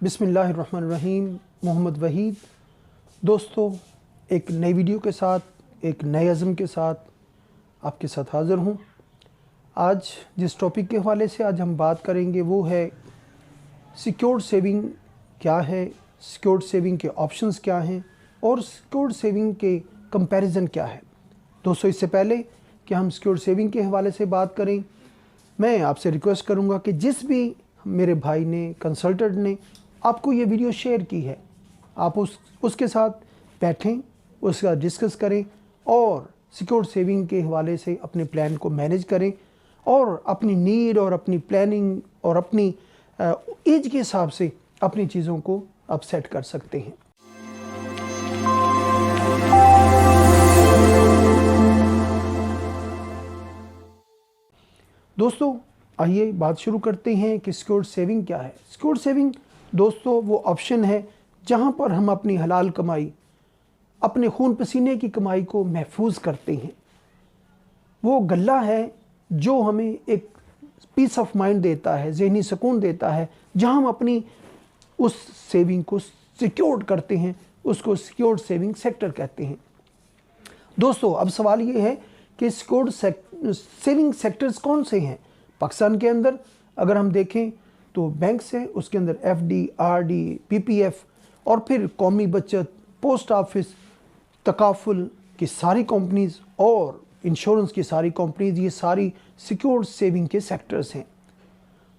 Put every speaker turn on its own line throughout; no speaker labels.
बिस्मिल्लाहिर्रहमानिर्रहीम। मोहम्मद वहीद। दोस्तों, एक नई वीडियो के साथ, एक नए अज़्म के साथ आपके साथ हाज़िर हूँ। आज जिस टॉपिक के हवाले से आज हम बात करेंगे वो है सिक्योर्ड सेविंग क्या है, सिक्योर्ड सेविंग के ऑप्शंस क्या हैं और सिक्योर्ड सेविंग के कंपैरिजन क्या है। दोस्तों, इससे पहले कि हम सिक्योर्ड सेविंग के हवाले से बात करें, मैं आपसे रिक्वेस्ट करूंगा कि जिस भी मेरे भाई ने, कंसल्टेंट ने आपको ये वीडियो शेयर की है, आप उसके साथ बैठें, उसके साथ डिस्कस करें और सिक्योर्ड सेविंग के हवाले से अपने प्लान को मैनेज करें और अपनी नीड और अपनी प्लानिंग और अपनी एज के हिसाब से अपनी चीज़ों को आप सेट कर सकते हैं। दोस्तों, आइए बात शुरू करते हैं कि सिक्योर्ड सेविंग क्या है। सिक्योर्ड सेविंग दोस्तों वो ऑप्शन है जहां पर हम अपनी हलाल कमाई, अपने खून पसीने की कमाई को महफूज करते हैं। वो गल्ला है जो हमें एक पीस ऑफ माइंड देता है, ज़हनी सुकून देता है, जहां हम अपनी उस सेविंग को सिक्योर्ड करते हैं। उसको सिक्योर्ड सेविंग सेक्टर कहते हैं। दोस्तों, अब सवाल ये है कि सिक्योर्ड सेविंग सेक्टर्स कौन से हैं। पाकिस्तान के अंदर अगर हम देखें तो बैंक्स हैं, उसके अंदर एफडी, आरडी, पीपीएफ और फिर कौमी बचत, पोस्ट ऑफिस, तकाफुल की सारी कंपनीज और इंश्योरेंस की सारी कंपनीज, ये सारी सिक्योर्ड सेविंग के सेक्टर्स हैं।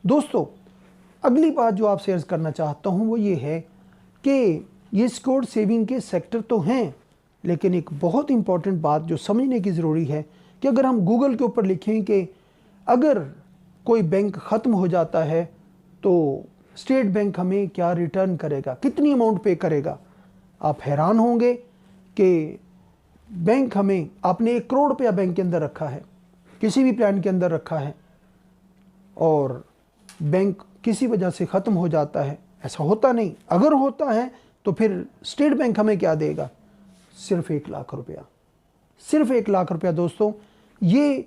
दोस्तों, अगली बात जो आपसे अर्ज़ करना चाहता हूँ वो ये है कि ये सिक्योर्ड सेविंग के सेक्टर तो हैं, लेकिन एक बहुत इंपॉर्टेंट बात जो समझने की ज़रूरी है कि अगर हम गूगल के ऊपर लिखें कि अगर कोई बैंक ख़त्म हो जाता है तो स्टेट बैंक हमें क्या रिटर्न करेगा, कितनी अमाउंट पे करेगा, आप हैरान होंगे कि बैंक हमें, आपने 1 करोड़ रुपया बैंक के अंदर रखा है, किसी भी प्लान के अंदर रखा है और बैंक किसी वजह से ख़त्म हो जाता है। ऐसा होता नहीं, अगर होता है तो फिर स्टेट बैंक हमें क्या देगा, सिर्फ 1 लाख रुपया, सिर्फ 1 लाख रुपया। दोस्तों, ये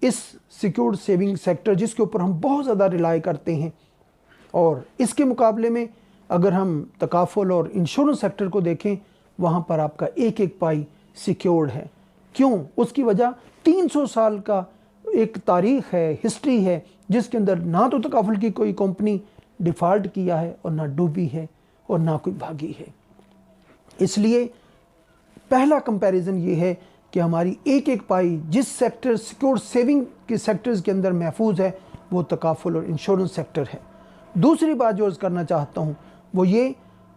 इस सिक्योर्ड सेविंग सेक्टर जिसके ऊपर हम बहुत ज़्यादा रिलाई करते हैं, और इसके मुकाबले में अगर हम तकाफुल और इंश्योरेंस सेक्टर को देखें, वहाँ पर आपका एक एक पाई सिक्योर्ड है। क्यों? उसकी वजह 300 साल का एक तारीख़ है, हिस्ट्री है, जिसके अंदर ना तो तकाफुल की कोई कंपनी डिफ़ॉल्ट किया है और ना डूबी है और ना कोई भागी है। इसलिए पहला कंपैरिजन ये है कि हमारी एक एक पाई जिस सेक्टर, सिक्योर्ड सेविंग के सेक्टर्स के अंदर महफूज है, वो तकाफुल और इंश्योरेंस सेक्टर है। दूसरी बात जो अर्ज़ करना चाहता हूँ वो ये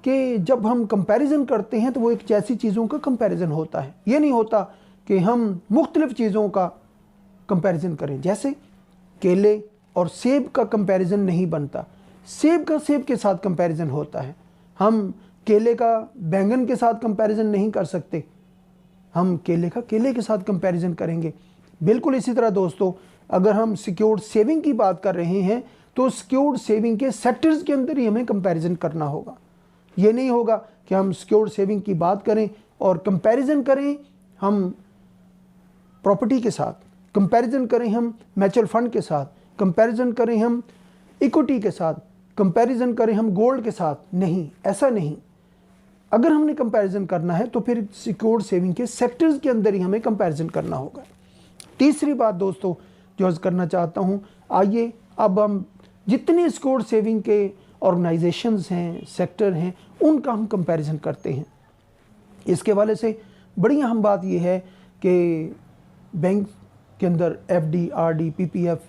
कि जब हम कंपैरिजन करते हैं तो वो एक जैसी चीज़ों का कंपैरिजन होता है। ये नहीं होता कि हम मुख्तलिफ़ चीज़ों का कंपैरिजन करें। जैसे केले और सेब का कंपैरिजन नहीं बनता, सेब का सेब के साथ कंपैरिजन होता है। हम केले का बैंगन के साथ कंपैरिजन नहीं कर सकते, हम केले का केले के साथ कंपैरिजन करेंगे। बिल्कुल इसी तरह दोस्तों, अगर हम सिक्योर्ड सेविंग की बात कर रहे हैं तो सिक्योर्ड सेविंग के सेक्टर्स के अंदर ही हमें कंपैरिजन करना होगा। ये नहीं होगा कि हम सिक्योर्ड सेविंग की बात करें और कंपैरिजन करें हम प्रॉपर्टी के साथ, कंपैरिजन करें हम म्यूचुअल फंड के साथ, कंपैरिजन करें हम इक्विटी के साथ, कंपैरिजन करें हम गोल्ड के साथ। नहीं, ऐसा नहीं। अगर हमने कंपैरिजन करना है तो फिर सिक्योर्ड सेविंग के सेक्टर्स के अंदर ही हमें कंपैरिजन करना होगा। तीसरी बात दोस्तों जो अर्ज़ करना चाहता हूँ, आइए अब हम जितने सिक्योर्ड सेविंग के ऑर्गेनाइजेशंस हैं, सेक्टर हैं, उनका हम कंपैरिजन करते हैं। इसके हवाले से बड़ी अहम बात यह है कि बैंक के अंदर एफडी, आरडी, पीपीएफ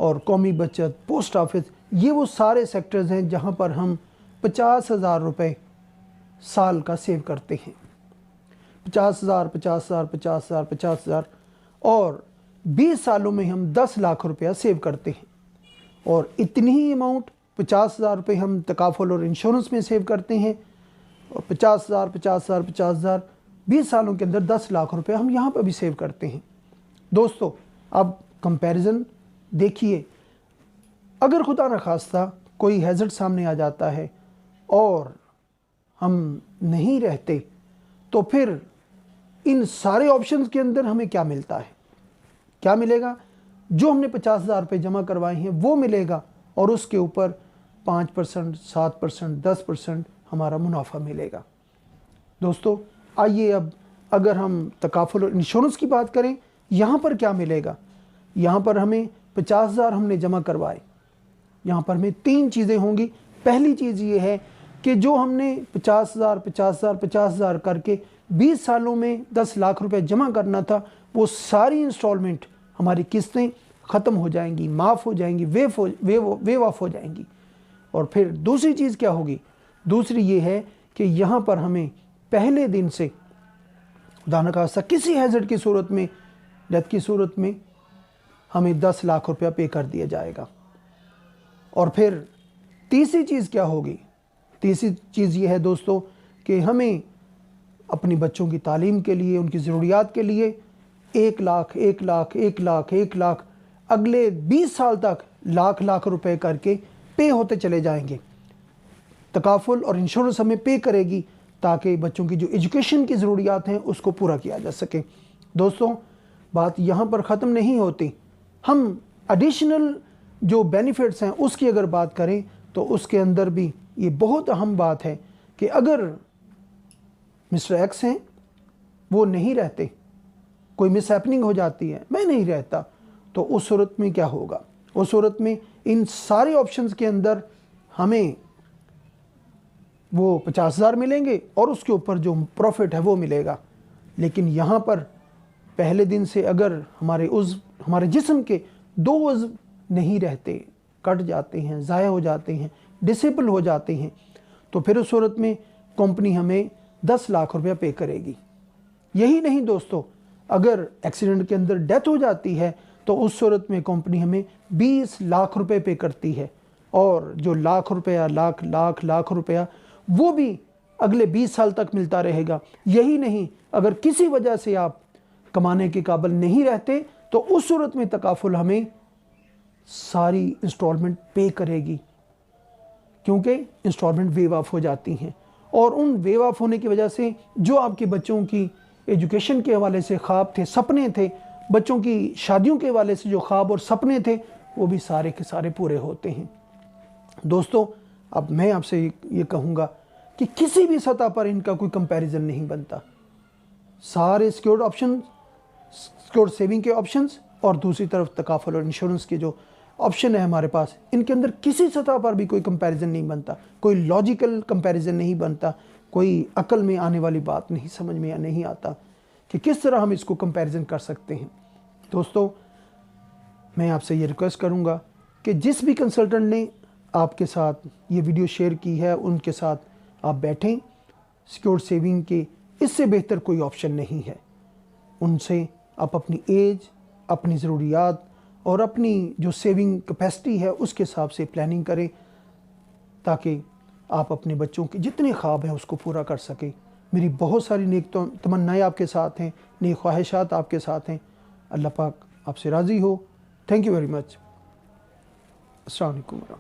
और कौमी बचत, पोस्ट ऑफिस, ये वो सारे सेक्टर्स हैं जहाँ पर हम 50,000 रुपये साल का सेव करते हैं। 50,000, 50,000, 50,000, 50,000 और 20 सालों में हम 10 लाख रुपया सेव करते हैं। और इतनी ही अमाउंट 50,000 रुपये हम तकाफुल और इंश्योरेंस में सेव करते हैं और 50,000, 50,000, 50,000, 20 सालों के अंदर 10 लाख रुपये हम यहाँ पर भी सेव करते हैं। दोस्तों, अब कंपैरिजन देखिए, अगर खुदा न खास्ता कोई हैज़र्ड सामने आ जाता है और हम नहीं रहते तो फिर इन सारे ऑप्शंस के अंदर हमें क्या मिलता है, क्या मिलेगा? जो हमने 50,000 रुपये जमा करवाए हैं वो मिलेगा और उसके ऊपर 5%, 7%, 10% हमारा मुनाफा मिलेगा। दोस्तों आइए अब अगर हम तकाफुल और इंश्योरेंस की बात करें, यहाँ पर क्या मिलेगा। यहाँ पर हमें 50,000 हमने जमा करवाए, यहाँ पर हमें 3 चीज़ें होंगी। पहली चीज़ ये है कि जो हमने 50,000 50,000 50,000 करके 20 सालों में 10 लाख रुपए जमा करना था, वो सारी इंस्टॉलमेंट हमारी किस्तें ख़त्म हो जाएंगी, माफ़ हो जाएंगी, वेव ऑफ हो जाएंगी। और फिर दूसरी चीज़ क्या होगी, दूसरी ये है कि यहाँ पर हमें पहले दिन से खुदा न खास्ता किसी हैज़र्ड की सूरत में, डेथ की सूरत में हमें 10 लाख रुपया पे कर दिया जाएगा। और फिर तीसरी चीज़ क्या होगी, तीसरी चीज़ ये है दोस्तों कि हमें अपने बच्चों की तालीम के लिए, उनकी ज़रूरियात के लिए 1 लाख 1 लाख 1 लाख 1 लाख अगले 20 साल तक लाख लाख रुपए करके पे होते चले जाएंगे। तकाफुल और इंश्योरेंस हमें पे करेगी ताकि बच्चों की जो एजुकेशन की ज़रूरियात हैं उसको पूरा किया जा सके। दोस्तों बात यहाँ पर ख़त्म नहीं होती, हम एडिशनल जो बेनिफिट्स हैं उसकी अगर बात करें तो उसके अंदर भी ये बहुत अहम बात है कि अगर मिस्टर एक्स हैं, वो नहीं रहते, कोई मिस हैपनिंग हो जाती है, मैं नहीं रहता, तो उस सूरत में क्या होगा। उस सूरत में इन सारे ऑप्शंस के अंदर हमें वो 50,000 मिलेंगे और उसके ऊपर जो प्रॉफिट है वो मिलेगा। लेकिन यहाँ पर पहले दिन से अगर हमारे जिस्म के 2 उज़्व नहीं रहते, कट जाते हैं, ज़ाया हो जाते हैं, डिसेबल हो जाते हैं, तो फिर उस सूरत में कंपनी हमें 10 लाख रुपया पे करेगी। यही नहीं दोस्तों, अगर एक्सीडेंट के अंदर डेथ हो जाती है तो उस सूरत में कंपनी हमें 20 लाख रुपए पे करती है। और जो लाख रुपया लाख लाख लाख रुपया वो भी अगले 20 साल तक मिलता रहेगा। यही नहीं, अगर किसी वजह से आप कमाने के काबिल नहीं रहते तो उस सूरत में तकाफुल हमें सारी इंस्टॉलमेंट पे करेगी, क्योंकि इंस्टॉलमेंट वेव ऑफ हो जाती हैं। और उन वेव ऑफ होने की वजह से जो आपके बच्चों की एजुकेशन के हवाले से ख्वाब थे, सपने थे, बच्चों की शादियों के हवाले से जो ख्वाब और सपने थे, वो भी सारे के सारे पूरे होते हैं। दोस्तों अब मैं आपसे ये कहूँगा कि किसी भी सतह पर इनका कोई कंपैरिजन नहीं बनता। सारे सिक्योर्ड ऑप्शन, सिक्योर्ड सेविंग के ऑप्शंस और दूसरी तरफ तकाफुल और इंश्योरेंस के जो ऑप्शन है हमारे पास, इनके अंदर किसी सतह पर भी कोई कंपैरिजन नहीं बनता, कोई लॉजिकल कंपैरिजन नहीं बनता, कोई अकल में आने वाली बात नहीं, समझ में नहीं आता कि किस तरह हम इसको कंपैरिजन कर सकते हैं। दोस्तों मैं आपसे ये रिक्वेस्ट करूँगा कि जिस भी कंसल्टेंट ने आपके साथ ये वीडियो शेयर की है उनके साथ आप बैठें। सिक्योर्ड सेविंग के इससे बेहतर कोई ऑप्शन नहीं है। उनसे आप अपनी एज, अपनी ज़रूरियात और अपनी जो सेविंग कैपेसिटी है उसके हिसाब से प्लानिंग करें ताकि आप अपने बच्चों के जितने ख्वाब हैं उसको पूरा कर सकें। मेरी बहुत सारी नेक तमन्नाएं आपके साथ हैं, नेक ख्वाहिशात आपके साथ हैं। अल्लाह पाक आपसे राज़ी हो। Thank you very much. अस्सलाम वालेकुम।